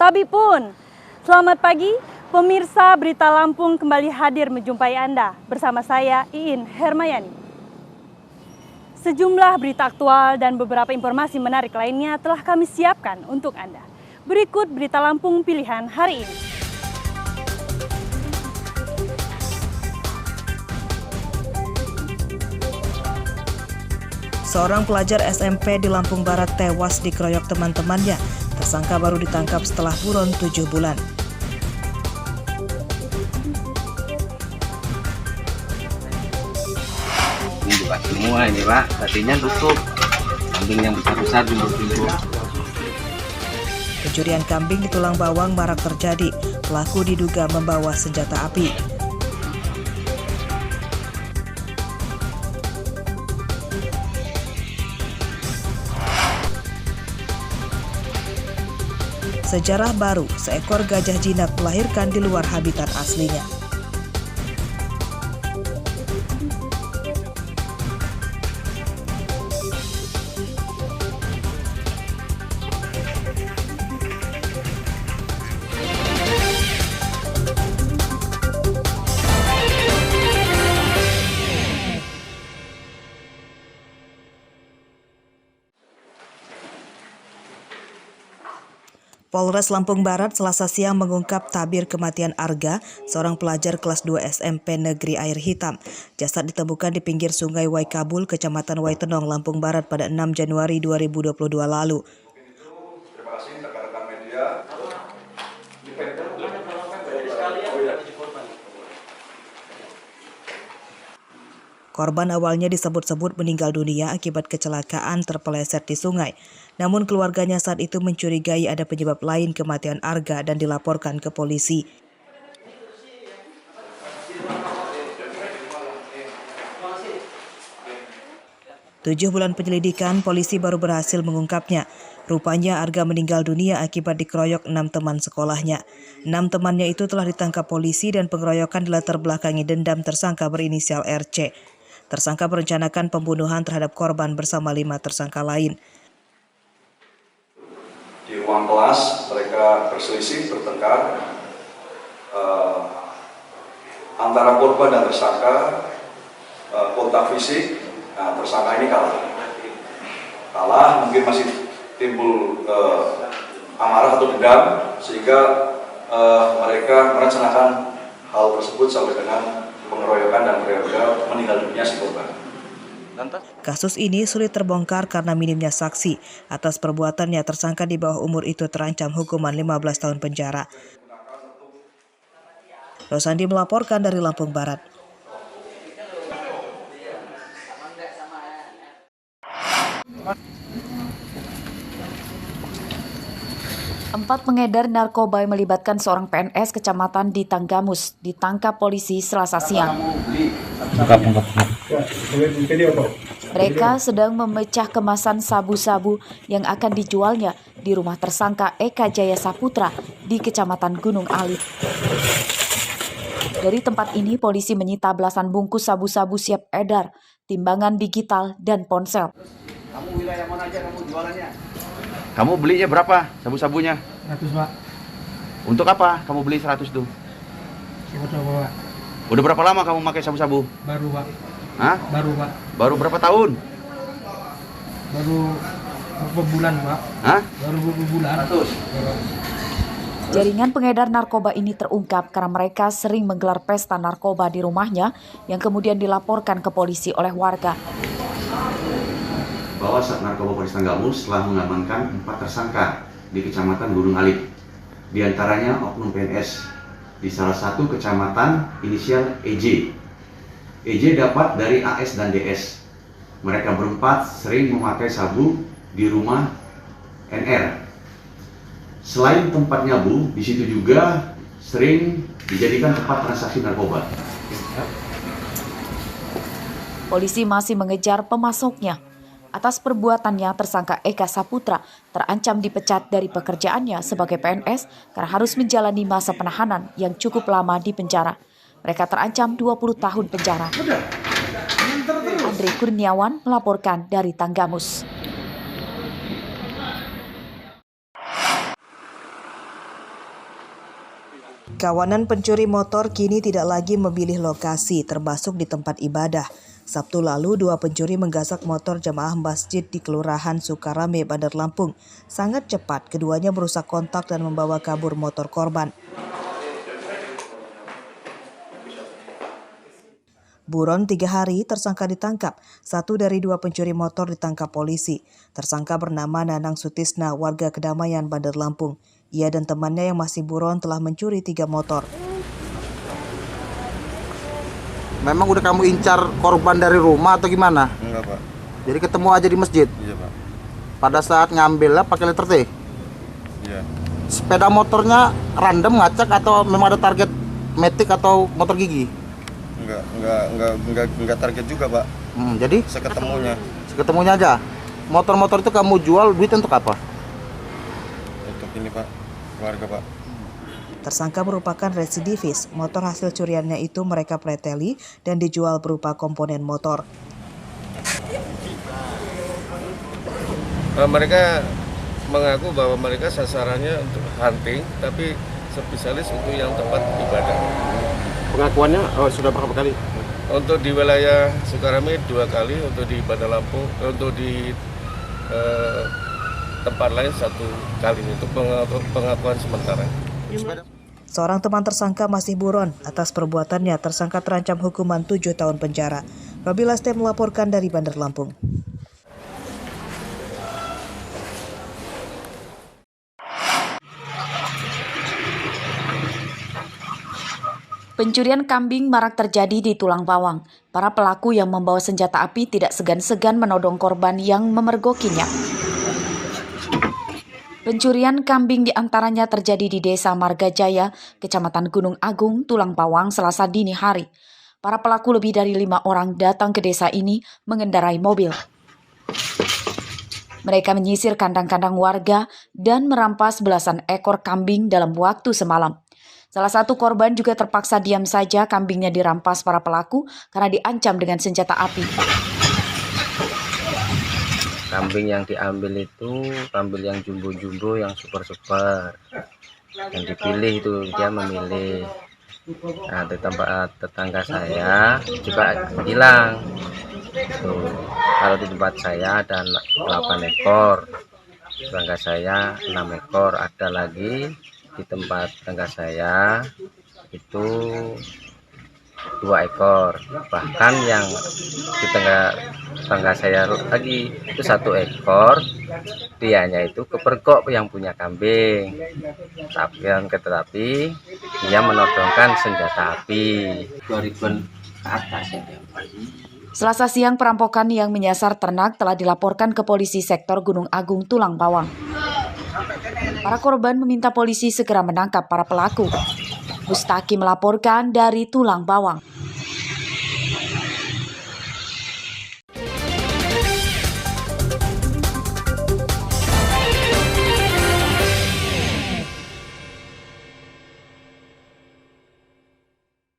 babi pun. Selamat pagi, pemirsa Berita Lampung kembali hadir menjumpai Anda bersama saya Iin Hermayani. Sejumlah berita aktual dan beberapa informasi menarik lainnya telah kami siapkan untuk Anda. Berikut Berita Lampung pilihan hari ini. Seorang pelajar SMP di Lampung Barat tewas dikeroyok teman-temannya. Tersangka baru ditangkap setelah buron 7 bulan. Buka semua ini Pak, tadinya tutup. Kambing yang besar-besar timbul-timbul. Pencurian kambing di Tulang Bawang marak terjadi. Pelaku diduga membawa senjata api. Sejarah baru, seekor gajah jinak melahirkan di luar habitat aslinya. Polres Lampung Barat Selasa siang mengungkap tabir kematian Arga, seorang pelajar kelas 2 SMP Negeri Air Hitam. Jasad ditemukan di pinggir sungai Waikabul, Kecamatan Waitenong, Lampung Barat pada 6 Januari 2022 lalu. Terima kasih rekan-rekan media. Korban awalnya disebut-sebut meninggal dunia akibat kecelakaan terpeleset di sungai. Namun keluarganya saat itu mencurigai ada penyebab lain kematian Arga dan dilaporkan ke polisi. 7 bulan penyelidikan, polisi baru berhasil mengungkapnya. Rupanya Arga meninggal dunia akibat dikeroyok 6 teman sekolahnya. 6 temannya itu telah ditangkap polisi dan pengeroyokan dilatar belakangi dendam tersangka berinisial RC. Tersangka merencanakan pembunuhan terhadap korban bersama 5 tersangka lain. Di ruang kelas mereka berselisih, bertengkar antara korban dan tersangka, kontak fisik. Nah, tersangka ini kalah, mungkin masih timbul amarah atau dendam, sehingga mereka merencanakan hal tersebut sampai dengan pengeroyokan dan meninggal dunia si korban. Kasus ini sulit terbongkar karena minimnya saksi. Atas perbuatannya, tersangka di bawah umur itu terancam hukuman 15 tahun penjara. Rosandi melaporkan dari Lampung Barat. Empat pengedar narkoba yang melibatkan seorang PNS kecamatan di Tanggamus ditangkap polisi Selasa siang. Mereka sedang memecah kemasan sabu-sabu yang akan dijualnya di rumah tersangka Eka Jaya Saputra di Kecamatan Gunung Alit. Dari tempat ini, polisi menyita belasan bungkus sabu-sabu siap edar, timbangan digital, dan ponsel. Kamu wilayah mana aja kamu jualannya? Kamu belinya berapa sabu-sabunya? 100 Pak. Untuk apa kamu beli 100 tuh? Coba Pak. Udah berapa lama kamu pakai sabu-sabu? Baru Pak. Hah? Baru Pak. Baru berapa tahun? Baru beberapa bulan Pak. Hah? Baru beberapa bulan. 100. Jaringan pengedar narkoba ini terungkap karena mereka sering menggelar pesta narkoba di rumahnya yang kemudian dilaporkan ke polisi oleh warga. Bahwa Sat Narkoba Polres Tanggamus telah mengamankan 4 tersangka di Kecamatan Gunung Alit. Di antaranya oknum PNS di salah satu kecamatan inisial EJ. EJ dapat dari AS dan DS. Mereka berempat sering memakai sabu di rumah NR. Selain tempat nyabu, di situ juga sering dijadikan tempat transaksi narkoba. Polisi masih mengejar pemasoknya. Atas perbuatannya, tersangka Eka Saputra terancam dipecat dari pekerjaannya sebagai PNS karena harus menjalani masa penahanan yang cukup lama di penjara. Mereka terancam 20 tahun penjara. Andre Kurniawan melaporkan dari Tanggamus. Kawanan pencuri motor kini tidak lagi memilih lokasi, termasuk di tempat ibadah. Sabtu lalu, 2 pencuri menggasak motor jamaah masjid di Kelurahan Sukarame, Bandar Lampung. Sangat cepat, keduanya merusak kontak dan membawa kabur motor korban. Buron 3 hari, tersangka ditangkap. 1 dari 2 pencuri motor ditangkap polisi. Tersangka bernama Nanang Sutisna, warga Kedamaian, Bandar Lampung. Ia dan temannya yang masih buron telah mencuri 3 motor. Memang udah kamu incar korban dari rumah atau gimana? Enggak, Pak. Jadi ketemu aja di masjid? Iya, Pak. Pada saat ngambilnya pakai letter T? Iya. Sepeda motornya random ngacak atau memang ada target metik atau motor gigi? Enggak target juga, Pak. Jadi? Seketemunya aja? Motor-motor itu kamu jual, duit untuk apa? Untuk ini, Pak. Keluarga, Pak. Tersangka merupakan residivis. Motor hasil curiannya itu mereka preteli dan dijual berupa komponen motor. Mereka mengaku bahwa mereka sasarannya untuk hunting, tapi spesialis untuk yang tempat ibadah. Pengakuannya sudah berapa kali? Untuk di wilayah Sukarame 2 kali, untuk di Bandar Lampung, untuk di tempat lain 1 kali. Untuk pengakuan sementara. Seorang teman tersangka masih buron. Atas perbuatannya, tersangka terancam hukuman 7 tahun penjara. Robi Laste melaporkan dari Bandar Lampung. Pencurian kambing marak terjadi di Tulang Bawang. Para pelaku yang membawa senjata api tidak segan-segan menodong korban yang memergokinya. Pencurian kambing diantaranya terjadi di Desa Margajaya, Kecamatan Gunung Agung, Tulang Bawang, Selasa dini hari. Para pelaku lebih dari 5 orang datang ke desa ini mengendarai mobil. Mereka menyisir kandang-kandang warga dan merampas belasan ekor kambing dalam waktu semalam. Salah satu korban juga terpaksa diam saja, kambingnya dirampas para pelaku karena diancam dengan senjata api. Kambing yang diambil itu kambing yang jumbo-jumbo, yang super-super. Yang dipilih itu, dia memilih. Nah, di tempat tetangga saya juga hilang. Tuh, kalau di tempat saya ada 8 ekor. Tetangga saya 6 ekor. Ada lagi di tempat tetangga saya itu 2 ekor. Bahkan yang di tetangga saya lagi itu 1 ekor, dianya itu kepergok yang punya kambing, tetapi dia menodongkan senjata api. 2000-an ke atas ya. Selasa siang, perampokan yang menyasar ternak telah dilaporkan ke polisi sektor Gunung Agung, Tulang Bawang. Para korban meminta polisi segera menangkap para pelaku. Mustaki melaporkan dari Tulang Bawang.